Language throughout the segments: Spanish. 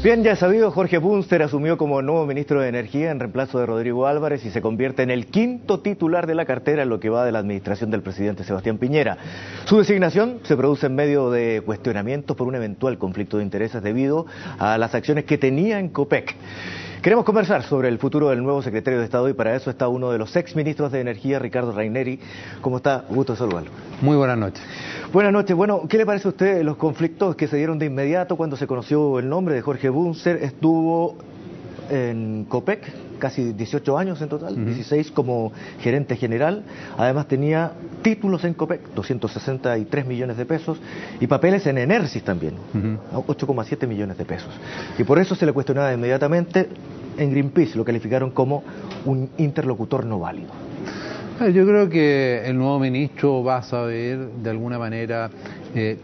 Bien, ya sabido, Jorge Bunster asumió como nuevo ministro de Energía en reemplazo de Rodrigo Álvarez y se convierte en el quinto titular de la cartera en lo que va de la administración del presidente Sebastián Piñera. Su designación se produce en medio de cuestionamientos por un eventual conflicto de intereses debido a las acciones que tenía en Copec. Queremos conversar sobre el futuro del nuevo secretario de Estado y para eso está uno de los exministros de Energía, Ricardo Raineri. ¿Cómo está? Gusto de saludarlo. Muy buenas noches. Buenas noches. Bueno, ¿qué le parece a usted los conflictos que se dieron de inmediato cuando se conoció el nombre de Jorge Bunster? Estuvo en Copec casi 18 años en total, 16 como gerente general. Además tenía títulos en Copec, 263 millones de pesos, y papeles en Enersis también, 8,7 millones de pesos. Y por eso se le cuestionaba inmediatamente. En Greenpeace lo calificaron como un interlocutor no válido. Yo creo que el nuevo ministro va a saber, de alguna manera,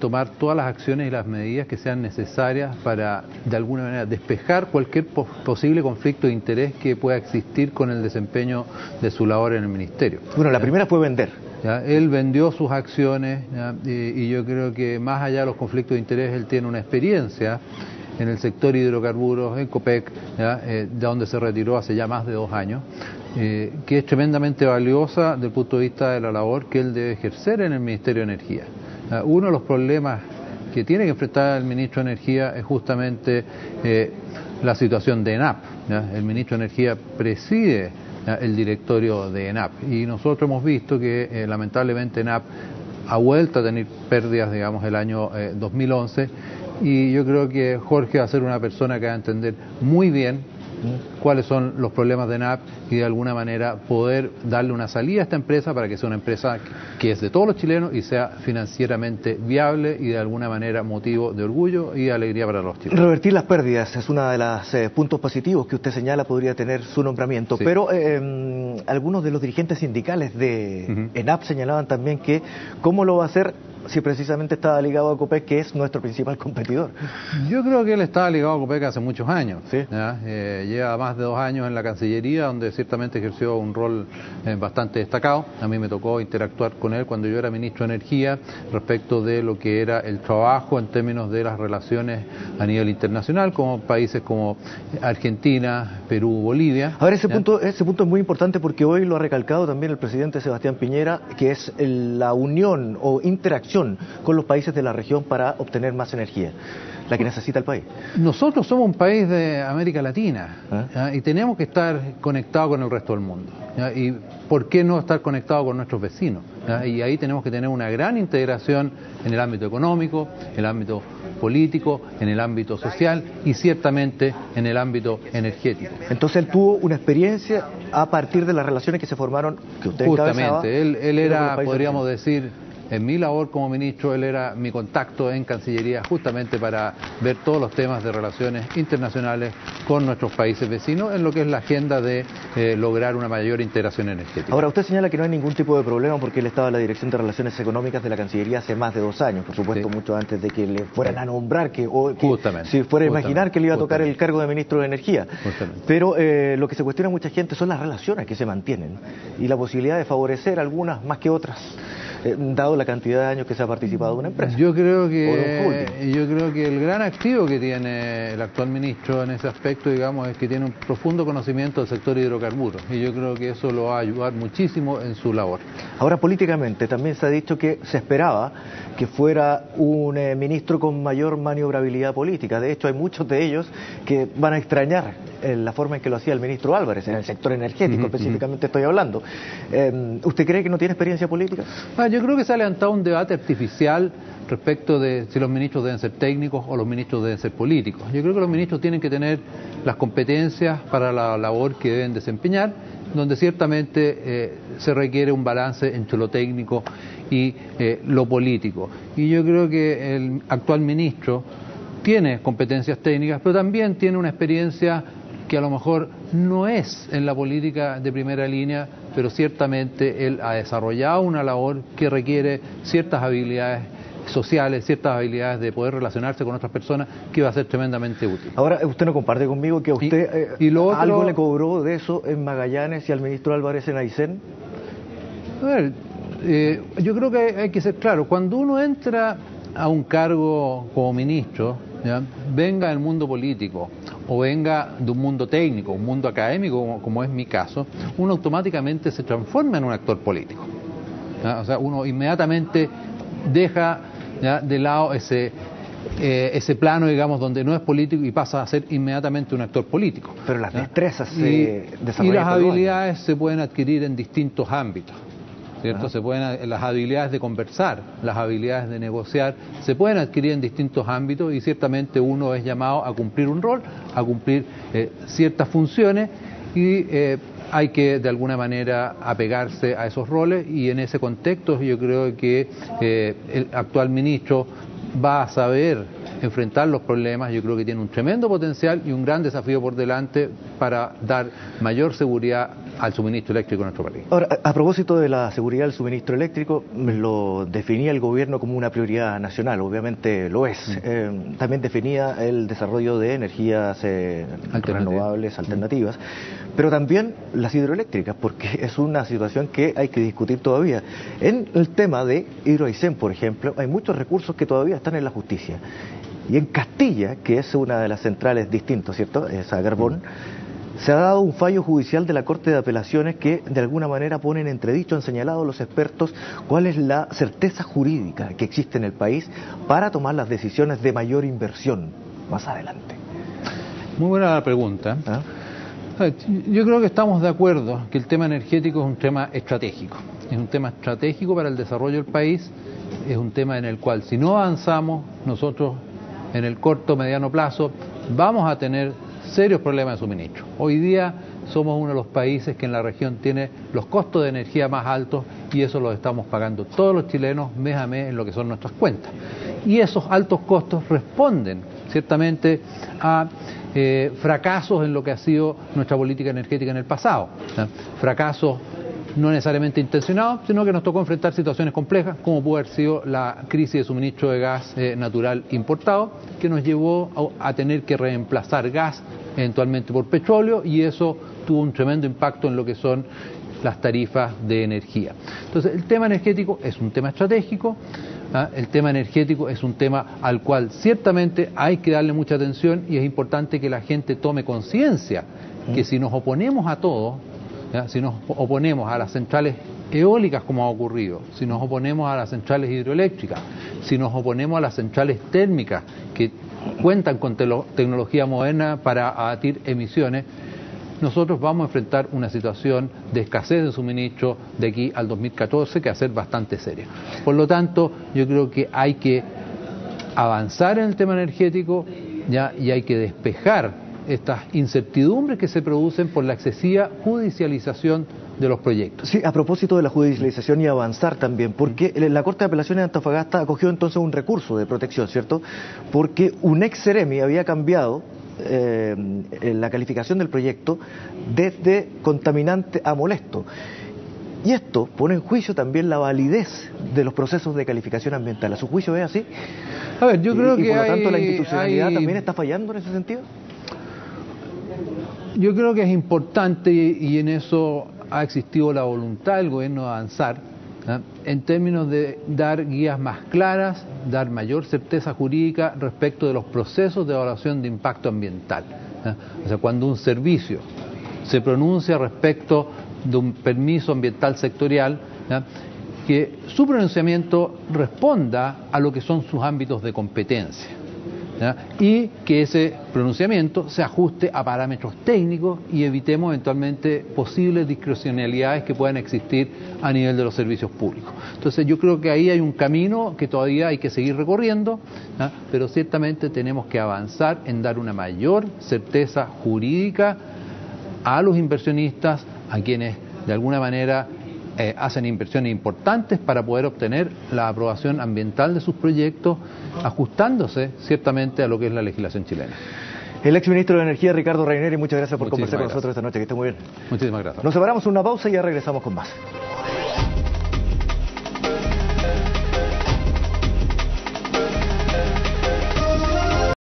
tomar todas las acciones y las medidas que sean necesarias para, de alguna manera, despejar cualquier posible conflicto de interés que pueda existir con el desempeño de su labor en el ministerio. Bueno, la primera fue vender. ¿Ya? Él vendió sus acciones, y yo creo que más allá de los conflictos de interés, él tiene una experiencia en el sector hidrocarburos, en Copec, de donde se retiró hace ya más de 2 años, que es tremendamente valiosa desde el punto de vista de la labor que él debe ejercer en el Ministerio de Energía. Uno de los problemas que tiene que enfrentar el ministro de Energía es justamente la situación de ENAP. El ministro de Energía preside el directorio de ENAP y nosotros hemos visto que lamentablemente ENAP ha vuelto a tener pérdidas, digamos, el año 2011, y yo creo que Jorge va a ser una persona que va a entender muy bien cuáles son los problemas de ENAP y de alguna manera poder darle una salida a esta empresa para que sea una empresa que es de todos los chilenos y sea financieramente viable y de alguna manera motivo de orgullo y alegría para los chilenos. Revertir las pérdidas es uno de los puntos positivos que usted señala podría tener su nombramiento, sí. Pero algunos de los dirigentes sindicales de ENAP señalaban también que cómo lo va a hacer si precisamente estaba ligado a Copec, que es nuestro principal competidor. Yo creo que él estaba ligado a Copec hace muchos años. ¿Sí? Lleva más de 2 años en la Cancillería, donde ciertamente ejerció un rol bastante destacado. A mí me tocó interactuar con él cuando yo era ministro de Energía respecto de lo que era el trabajo en términos de las relaciones a nivel internacional, con países como Argentina, Perú, Bolivia. Ahora, ese punto es muy importante porque hoy lo ha recalcado también el presidente Sebastián Piñera, que es la unión o interacción con los países de la región para obtener más energía, la que necesita el país. Nosotros somos un país de América Latina, y tenemos que estar conectados con el resto del mundo. ¿Y por qué no estar conectados con nuestros vecinos? Y ahí tenemos que tener una gran integración en el ámbito económico, en el ámbito político, en el ámbito social y ciertamente en el ámbito energético. Entonces él tuvo una experiencia a partir de las relaciones que se formaron, que usted encabezaba. Justamente, él era, podríamos decir, en mi labor como ministro, él era mi contacto en Cancillería justamente para ver todos los temas de relaciones internacionales con nuestros países vecinos en lo que es la agenda de lograr una mayor integración energética. Ahora, usted señala que no hay ningún tipo de problema porque él estaba en la Dirección de Relaciones Económicas de la Cancillería hace más de 2 años, por supuesto, sí. Mucho antes de que le fueran a nombrar, si fuera a imaginar que le iba a tocar el cargo de Ministro de Energía. Pero lo que se cuestiona a mucha gente son las relaciones que se mantienen y la posibilidad de favorecer algunas más que otras, dado la cantidad de años que se ha participado de una empresa. Yo creo que el gran activo que tiene el actual ministro en ese aspecto, digamos, es que tiene un profundo conocimiento del sector hidrocarburos, y yo creo que eso lo va a ayudar muchísimo en su labor. Ahora, políticamente también se ha dicho que se esperaba que fuera un ministro con mayor maniobrabilidad política. De hecho, hay muchos de ellos que van a extrañar la forma en que lo hacía el ministro Álvarez, en el sector energético específicamente estoy hablando. ¿Usted cree que no tiene experiencia política? Yo creo que se ha levantado un debate artificial respecto de si los ministros deben ser técnicos o los ministros deben ser políticos. Yo creo que los ministros tienen que tener las competencias para la labor que deben desempeñar, donde ciertamente se requiere un balance entre lo técnico y lo político. Y yo creo que el actual ministro tiene competencias técnicas, pero también tiene una experiencia que a lo mejor no es en la política de primera línea, pero ciertamente él ha desarrollado una labor que requiere ciertas habilidades sociales, ciertas habilidades de poder relacionarse con otras personas, que va a ser tremendamente útil. Ahora, ¿usted no comparte conmigo que a usted algo le cobró de eso en Magallanes y al ministro Álvarez en Aysén? A ver, yo creo que hay que ser claro, cuando uno entra a un cargo como ministro, ¿ya?, venga del mundo político o venga de un mundo técnico, un mundo académico, como es mi caso, uno automáticamente se transforma en un actor político, ¿ya? O sea, uno inmediatamente deja, ¿ya?, de lado ese plano, digamos, donde no es político y pasa a ser inmediatamente un actor político. Pero las destrezas y las habilidades años se pueden adquirir en distintos ámbitos, ¿cierto? Las habilidades de conversar, las habilidades de negociar, se pueden adquirir en distintos ámbitos y ciertamente uno es llamado a cumplir un rol, a cumplir ciertas funciones y hay que de alguna manera apegarse a esos roles, y en ese contexto yo creo que el actual ministro va a saber enfrentar los problemas. Yo creo que tiene un tremendo potencial y un gran desafío por delante para dar mayor seguridad al suministro eléctrico en nuestro país. Ahora, a propósito de la seguridad del suministro eléctrico, lo definía el gobierno como una prioridad nacional, obviamente lo es. También definía el desarrollo de energías renovables, alternativas, pero también las hidroeléctricas, porque es una situación que hay que discutir todavía. En el tema de Hidroaicén, por ejemplo, hay muchos recursos que todavía están en la justicia. Y en Castilla, que es una de las centrales distintas, ¿cierto?, esa carbón, se ha dado un fallo judicial de la Corte de Apelaciones que de alguna manera pone en entredicho, han señalado los expertos, cuál es la certeza jurídica que existe en el país para tomar las decisiones de mayor inversión más adelante. Muy buena la pregunta. Yo creo que estamos de acuerdo que el tema energético es un tema estratégico. Es un tema estratégico para el desarrollo del país, es un tema en el cual si no avanzamos nosotros en el corto o mediano plazo vamos a tener serios problemas de suministro. Hoy día somos uno de los países que en la región tiene los costos de energía más altos y eso lo estamos pagando todos los chilenos mes a mes en lo que son nuestras cuentas. Y esos altos costos responden ciertamente a fracasos en lo que ha sido nuestra política energética en el pasado. Fracasos no necesariamente intencionados, sino que nos tocó enfrentar situaciones complejas, como pudo haber sido la crisis de suministro de gas natural importado, que nos llevó a tener que reemplazar gas eventualmente por petróleo, y eso tuvo un tremendo impacto en lo que son las tarifas de energía. Entonces, el tema energético es un tema estratégico, el tema energético es un tema al cual ciertamente hay que darle mucha atención, y es importante que la gente tome conciencia que si nos oponemos a todo, si nos oponemos a las centrales eólicas como ha ocurrido, si nos oponemos a las centrales hidroeléctricas, si nos oponemos a las centrales térmicas que cuentan con tecnología moderna para abatir emisiones, nosotros vamos a enfrentar una situación de escasez de suministro de aquí al 2014 que va a ser bastante seria. Por lo tanto, yo creo que hay que avanzar en el tema energético, ¿ya?, y hay que despejar estas incertidumbres que se producen por la excesiva judicialización de los proyectos. Sí, a propósito de la judicialización y avanzar también, porque la Corte de Apelaciones de Antofagasta acogió entonces un recurso de protección, ¿cierto? Porque un ex Ceremi había cambiado la calificación del proyecto desde contaminante a molesto. Y esto pone en juicio también la validez de los procesos de calificación ambiental. ¿A su juicio es así? A ver, yo creo que por lo tanto la institucionalidad también está fallando en ese sentido. Yo creo que es importante, y en eso ha existido la voluntad del gobierno de avanzar, en términos de dar guías más claras, dar mayor certeza jurídica respecto de los procesos de evaluación de impacto ambiental. O sea, cuando un servicio se pronuncia respecto de un permiso ambiental sectorial, que su pronunciamiento responda a lo que son sus ámbitos de competencia, y que ese pronunciamiento se ajuste a parámetros técnicos y evitemos eventualmente posibles discrecionalidades que puedan existir a nivel de los servicios públicos. Entonces yo creo que ahí hay un camino que todavía hay que seguir recorriendo, pero ciertamente tenemos que avanzar en dar una mayor certeza jurídica a los inversionistas, a quienes de alguna manera hacen inversiones importantes para poder obtener la aprobación ambiental de sus proyectos, ajustándose ciertamente a lo que es la legislación chilena. El exministro de Energía, Ricardo Raineri, muchas gracias por conversar con nosotros esta noche, que esté muy bien. Muchísimas gracias. Nos separamos una pausa y ya regresamos con más.